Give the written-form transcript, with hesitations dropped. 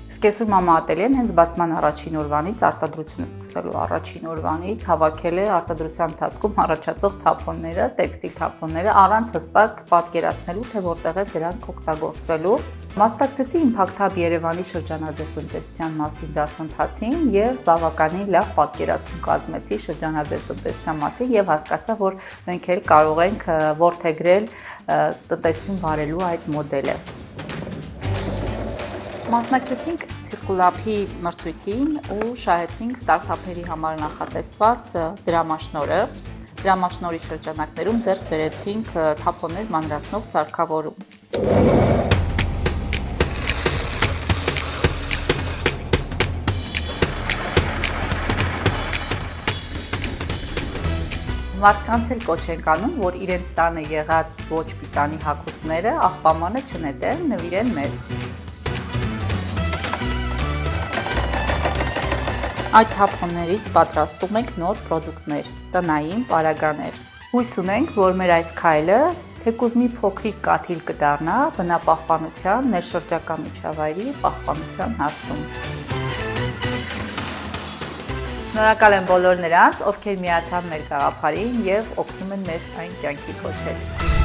Սկեսուր մամա ատելիեն հենց բացման առաջին օրվանից արտադրությունը սկսելու առաջին օրվանից հավաքել է արտադրության ընթացքում առաջացող թափոնները, տեքստիլ թափոնները առանց հստակ պատկերացնելու, թե որտեղ է դրանք օգտագործվելու։ Մասնակցեցի Impact Hub Երևանի շրջանաձև տնտեսության մասին դասընթացին եւ բավականին լավ պատկերացում կազմեցի շրջանաձև տնտեսության մասին եւ հասկացա, որ մենք էլ կարող ենք որդեգրել տնտեսություն վարելու այդ մոդելը։ Մասնակցեցինք Circulab-ի մրցույթին ու շահեցինք ստարտափերի համար նախատեսված դրամաշնորհը։ Դրամաշնորհի շրջանակներում ձեռք բերեցինք թափոններ մանրացնող սարքավորում։ Մարդկանց էլ կոչ ենք անում, որ իրենց տանը եղած ոչ պիտանի հագուստները աղբամանը չնետեն, նվիրեն մեզ։ Այդ թափոններից պատրաստում ենք նոր պրոդուկտներ, տնային պարագաներ։ Հույս ունենք, որ մեր այս քայլը թեկուզ մի փոքրիկ կաթիլ կդառնա բնապահպանության, մեր շրջակա միջավայրի պահպանության հարցում։ Շնորհակալ եմ բոլոր նրանց, ովքեր միացան մեր գաղափարին եւ օգնում են մեզ այն կյանքի կոչել։